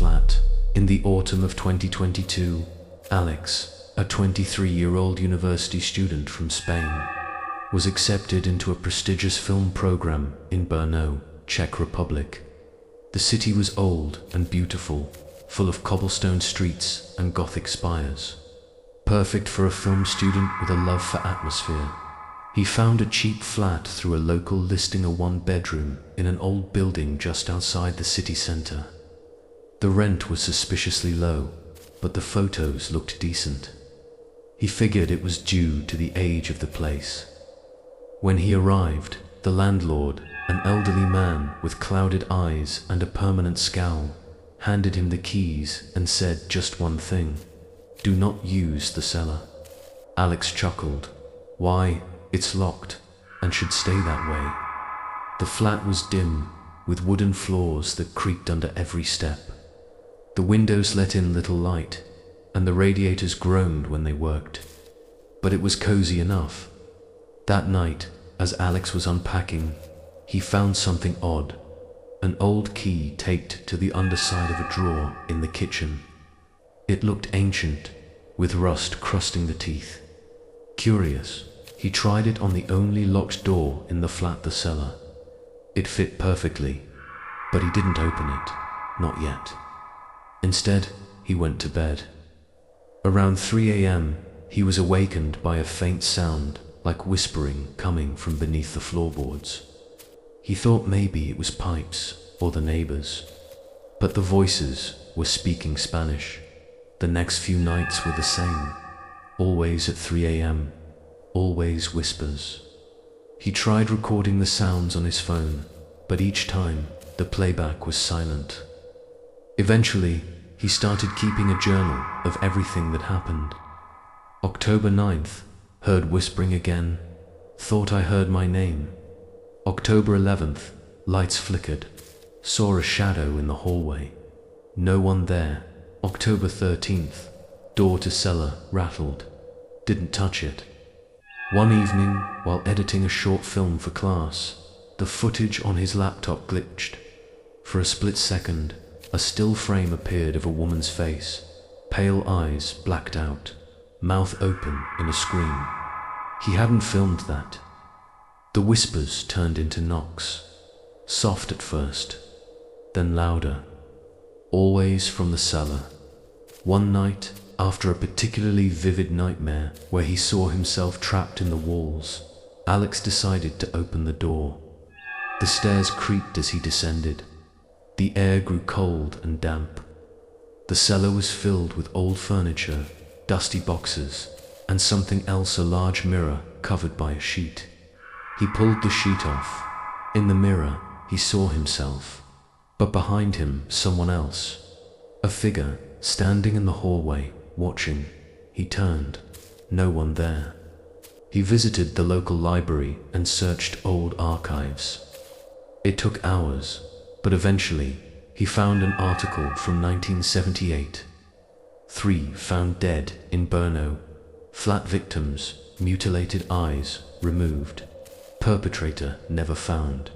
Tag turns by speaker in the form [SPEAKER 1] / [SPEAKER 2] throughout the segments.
[SPEAKER 1] flat. In the autumn of 2022, Alex, a 23-year-old university student from Spain, was accepted into a prestigious film program in Brno, Czech Republic. The city was old and beautiful, full of cobblestone streets and Gothic spires. Perfect for a film student with a love for atmosphere. He found a cheap flat through a local listing, a one-bedroom in an old building just outside the city center. The rent was suspiciously low, but the photos looked decent. He figured it was due to the age of the place. When he arrived, the landlord, an elderly man with clouded eyes and a permanent scowl, handed him the keys and said just one thing: "Do not use the cellar." Alex chuckled. "Why? It's locked, and should stay that way." The flat was dim, with wooden floors that creaked under every step. The windows let in little light, and the radiators groaned when they worked. But it was cozy enough. That night, as Alex was unpacking, he found something odd: an old key taped to the underside of a drawer in the kitchen. It looked ancient, with rust crusting the teeth. Curious, he tried it on the only locked door in the flat, the cellar. It fit perfectly, but he didn't open it, not yet. Instead, he went to bed. Around 3 a.m., he was awakened by a faint sound, like whispering coming from beneath the floorboards. He thought maybe it was pipes or the neighbors, but the voices were speaking Spanish. The next few nights were the same, always at 3 a.m., always whispers. He tried recording the sounds on his phone, but each time the playback was silent. Eventually, he started keeping a journal of everything that happened. October 9th, heard whispering again, thought I heard my name. October 11th, lights flickered, saw a shadow in the hallway. No one there. October 13th, door to cellar rattled, didn't touch it. One evening, while editing a short film for class, the footage on his laptop glitched. For a split second, a still frame appeared of a woman's face, pale eyes blacked out, mouth open in a scream. He hadn't filmed that. The whispers turned into knocks, soft at first, then louder, always from the cellar. One night, after a particularly vivid nightmare where he saw himself trapped in the walls, Alex decided to open the door. The stairs creaked as he descended. The air grew cold and damp. The cellar was filled with old furniture, dusty boxes, and something else, a large mirror covered by a sheet. He pulled the sheet off. In the mirror, he saw himself, but behind him, someone else. A figure standing in the hallway, watching. He turned. No one there. He visited the local library and searched old archives. It took hours, but eventually he found an article from 1978. 3 found dead in Brno. Flat victims, mutilated eyes removed. Perpetrator never found.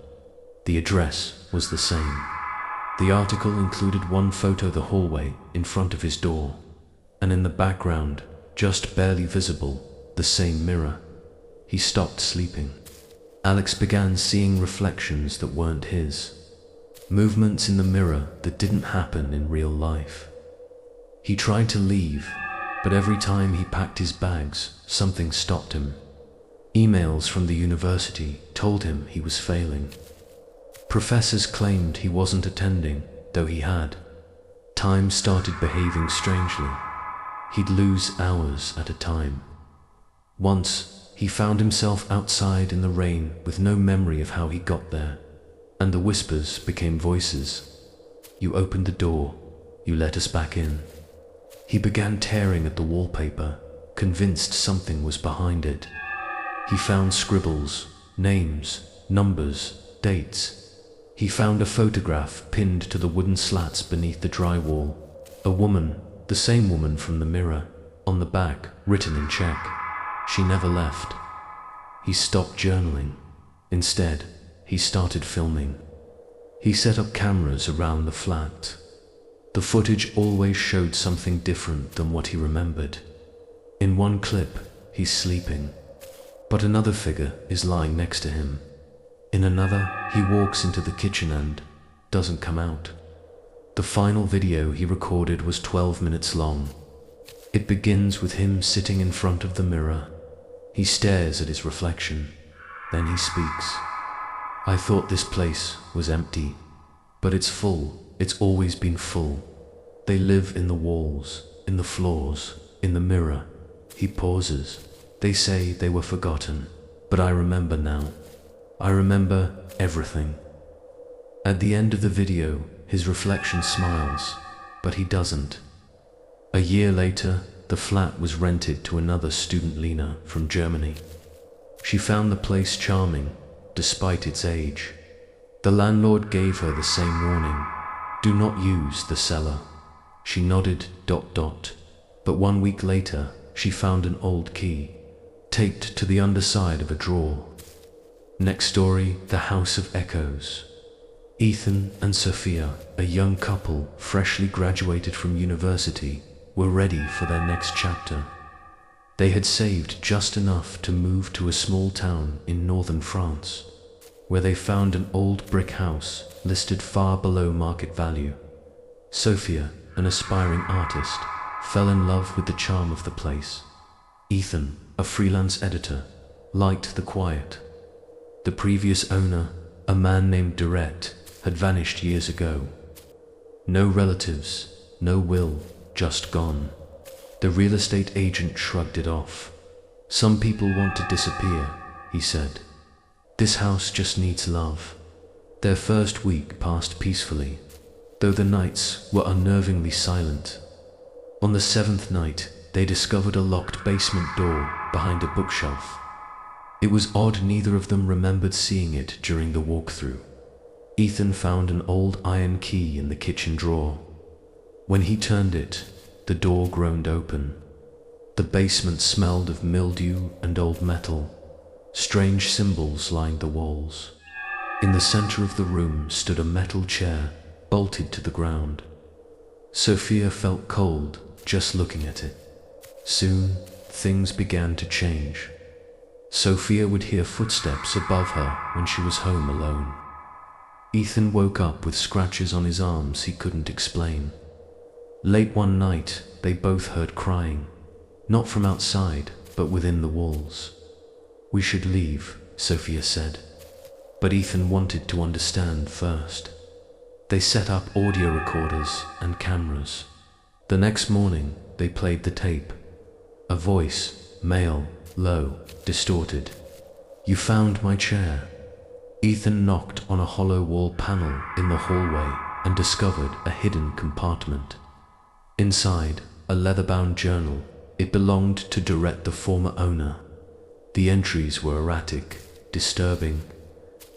[SPEAKER 1] The address was the same. The article included one photo, the hallway in front of his door, and in the background, just barely visible, the same mirror. He stopped sleeping. Alex began seeing reflections that weren't his. Movements in the mirror that didn't happen in real life. He tried to leave, but every time he packed his bags, something stopped him. Emails from the university told him he was failing. Professors claimed he wasn't attending, though he had. Time started behaving strangely. He'd lose hours at a time. Once, he found himself outside in the rain with no memory of how he got there, and the whispers became voices. You opened the door, you let us back in. He began tearing at the wallpaper, convinced something was behind it. He found scribbles, names, numbers, dates. He found a photograph pinned to the wooden slats beneath the drywall. A woman, the same woman from the mirror, on the back, written in Czech. She never left. He stopped journaling. Instead, he started filming. He set up cameras around the flat. The footage always showed something different than what he remembered. In one clip, he's sleeping, but another figure is lying next to him. In another, he walks into the kitchen and doesn't come out. The final video he recorded was 12 minutes long. It begins with him sitting in front of the mirror. He stares at his reflection. Then he speaks. "I thought this place was empty, but it's full. It's always been full. They live in the walls, in the floors, in the mirror." He pauses. "They say they were forgotten, but I remember now. I remember everything." At the end of the video, his reflection smiles, but he doesn't. A year later, the flat was rented to another student, Lena, from Germany. She found the place charming, despite its age. The landlord gave her the same warning: "Do not use the cellar." She nodded, ... But 1 week later, she found an old key, taped to the underside of a drawer. Next story, the House of Echoes. Ethan and Sophia, a young couple freshly graduated from university, were ready for their next chapter. They had saved just enough to move to a small town in northern France, where they found an old brick house listed far below market value. Sophia, an aspiring artist, fell in love with the charm of the place. Ethan, a freelance editor, liked the quiet. The previous owner, a man named Durrett, had vanished years ago. No relatives, no will, just gone. The real estate agent shrugged it off. "Some people want to disappear," he said. "This house just needs love." Their first week passed peacefully, though the nights were unnervingly silent. On the 7th night, they discovered a locked basement door behind a bookshelf. It was odd neither of them remembered seeing it during the walkthrough. Ethan found an old iron key in the kitchen drawer. When he turned it, the door groaned open. The basement smelled of mildew and old metal, strange symbols lined the walls. In the center of the room stood a metal chair, bolted to the ground. Sophia felt cold just looking at it. Soon, things began to change. Sophia would hear footsteps above her when she was home alone. Ethan woke up with scratches on his arms he couldn't explain. Late one night, they both heard crying, not from outside, but within the walls. "We should leave," Sophia said. But Ethan wanted to understand first. They set up audio recorders and cameras. The next morning, they played the tape. A voice, male, low, distorted. "You found my chair." Ethan knocked on a hollow wall panel in the hallway and discovered a hidden compartment. Inside, a leather-bound journal. It belonged to Durrett, the former owner. The entries were erratic, disturbing.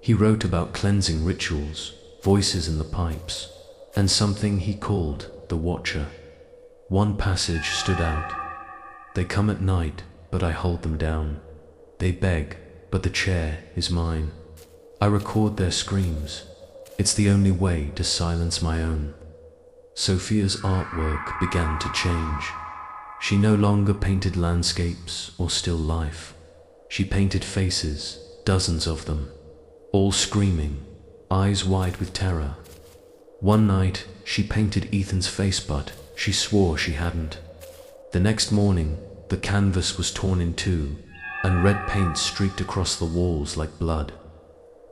[SPEAKER 1] He wrote about cleansing rituals, voices in the pipes, and something he called the Watcher. One passage stood out. "They come at night, but I hold them down. They beg, but the chair is mine. I record their screams. It's the only way to silence my own." Sophia's artwork began to change. She no longer painted landscapes or still life. She painted faces, dozens of them, all screaming, eyes wide with terror. One night, she painted Ethan's face, but she swore she hadn't. The next morning, the canvas was torn in two, and red paint streaked across the walls like blood.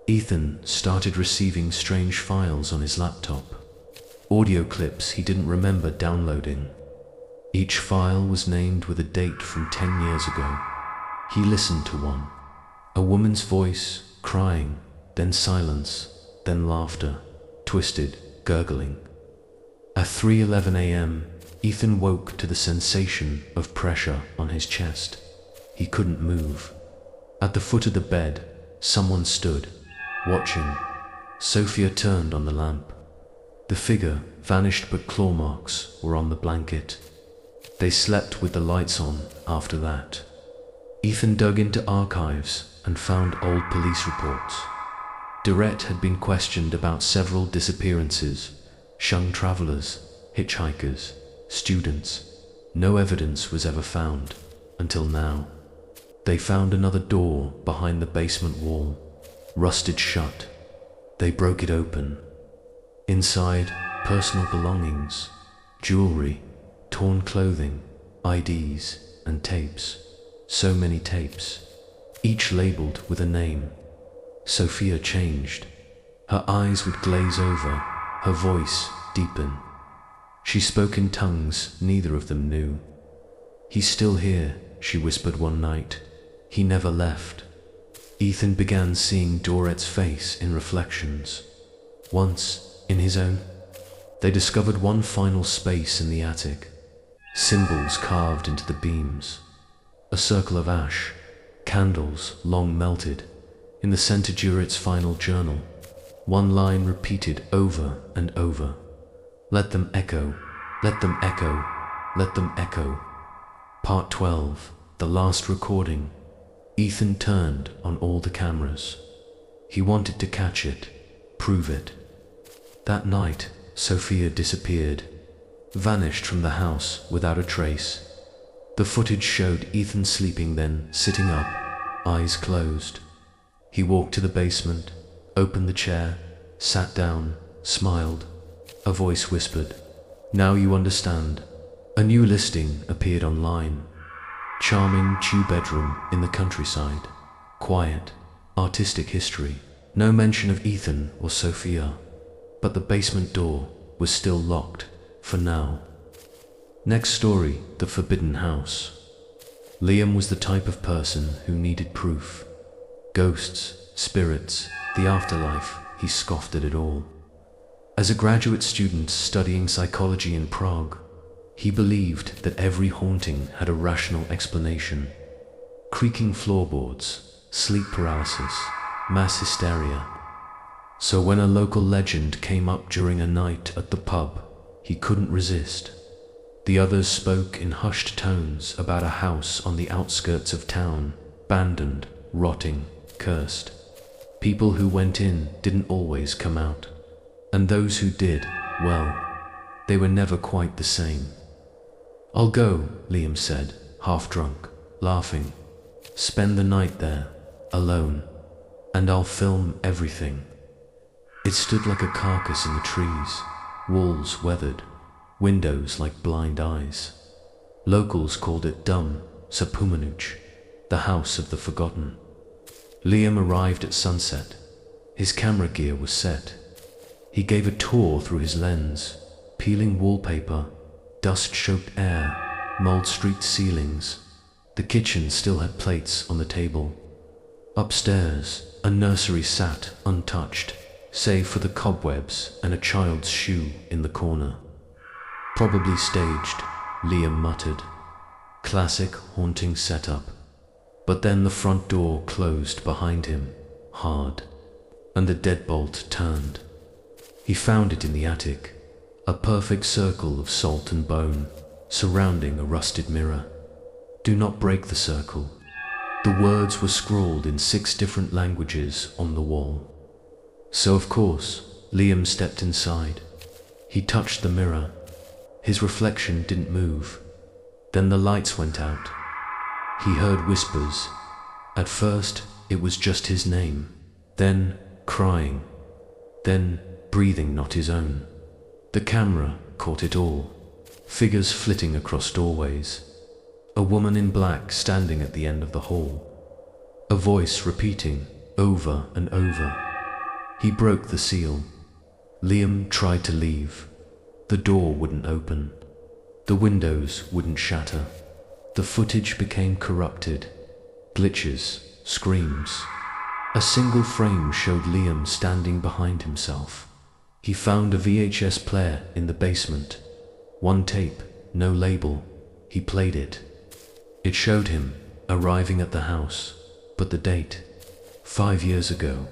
[SPEAKER 1] Ethan started receiving strange files on his laptop, audio clips he didn't remember downloading. Each file was named with a date from 10 years ago. He listened to one. A woman's voice, crying, then silence, then laughter, twisted, gurgling. At 3:11 a.m., Ethan woke to the sensation of pressure on his chest. He couldn't move. At the foot of the bed, someone stood, watching. Sophia turned on the lamp. The figure vanished, but claw marks were on the blanket. They slept with the lights on after that. Ethan dug into archives and found old police reports. Durrett had been questioned about several disappearances, shunned travelers, hitchhikers, students. No evidence was ever found, until now. They found another door behind the basement wall, rusted shut. They broke it open. Inside, personal belongings, jewelry, torn clothing, IDs, and tapes. So many tapes, each labeled with a name. Sophia changed. Her eyes would glaze over, her voice deepen. She spoke in tongues neither of them knew. "He's still here," she whispered one night. "He never left." Ethan began seeing Dorette's face in reflections. Once, in his own, they discovered one final space in the attic. Symbols carved into the beams. A circle of ash, candles long melted. In the center Dorette's final journal, one line repeated over and over. "Let them echo, let them echo, let them echo." Part 12, the last recording. Ethan turned on all the cameras. He wanted to catch it, prove it. That night, Sophia disappeared, vanished from the house without a trace. The footage showed Ethan sleeping, then sitting up, eyes closed. He walked to the basement, opened the chair, sat down, smiled. A voice whispered, "Now you understand." A new listing appeared online. Charming two-bedroom in the countryside. Quiet, artistic history. No mention of Ethan or Sophia. But the basement door was still locked, for now. Next story, the forbidden house. Liam was the type of person who needed proof. Ghosts, spirits, the afterlife, he scoffed at it all. As a graduate student studying psychology in Prague, he believed that every haunting had a rational explanation. Creaking floorboards, sleep paralysis, mass hysteria. So when a local legend came up during a night at the pub, he couldn't resist. The others spoke in hushed tones about a house on the outskirts of town, abandoned, rotting, cursed. People who went in didn't always come out. And those who did, well, they were never quite the same. "I'll go," Liam said, half drunk, laughing. "Spend the night there, alone, and I'll film everything." It stood like a carcass in the trees, walls weathered, windows like blind eyes. Locals called it Dum Sapumanuch, the house of the forgotten. Liam arrived at sunset. His camera gear was set. He gave a tour through his lens, peeling wallpaper, dust-choked air, mold-streaked ceilings. The kitchen still had plates on the table. Upstairs, a nursery sat untouched, save for the cobwebs and a child's shoe in the corner. "Probably staged," Liam muttered. Classic haunting setup. But then the front door closed behind him, hard, and the deadbolt turned. He found it in the attic, a perfect circle of salt and bone, surrounding a rusted mirror. "Do not break the circle." The words were scrawled in 6 different languages on the wall. So of course, Liam stepped inside. He touched the mirror. His reflection didn't move. Then the lights went out. He heard whispers. At first, it was just his name. Then, crying. Then, breathing not his own. The camera caught it all. Figures flitting across doorways. A woman in black standing at the end of the hall. A voice repeating over and over. He broke the seal. Liam tried to leave. The door wouldn't open. The windows wouldn't shatter. The footage became corrupted. Glitches, screams. A single frame showed Liam standing behind himself. He found a VHS player in the basement. 1 tape, no label. He played it. It showed him arriving at the house, but the date, 5 years ago.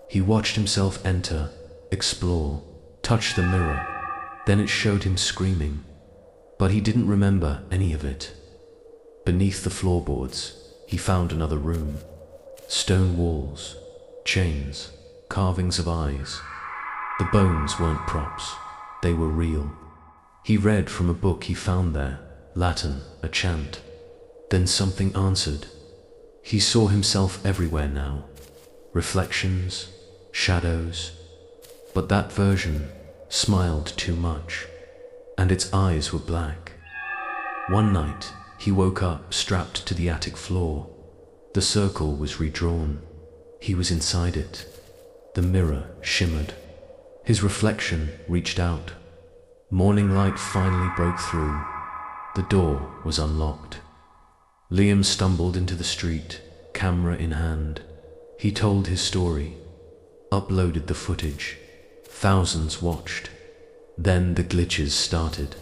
[SPEAKER 1] He watched himself enter, explore, touch the mirror. Then it showed him screaming, but he didn't remember any of it. Beneath the floorboards, he found another room. Stone walls, chains, carvings of eyes. The bones weren't props, they were real. He read from a book he found there, Latin, a chant. Then something answered. He saw himself everywhere now. Reflections, shadows. But that version smiled too much, and its eyes were black. One night, he woke up strapped to the attic floor. The circle was redrawn. He was inside it. The mirror shimmered. His reflection reached out. Morning light finally broke through. The door was unlocked. Liam stumbled into the street, camera in hand. He told his story, uploaded the footage. Thousands watched. Then the glitches started.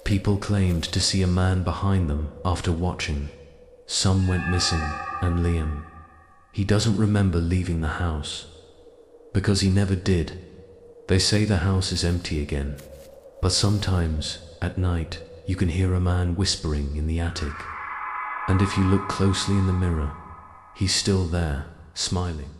[SPEAKER 1] People claimed to see a man behind them after watching. Some went missing, and Liam, he doesn't remember leaving the house. Because he never did. They say the house is empty again. But sometimes, at night, you can hear a man whispering in the attic. And if you look closely in the mirror, he's still there, smiling.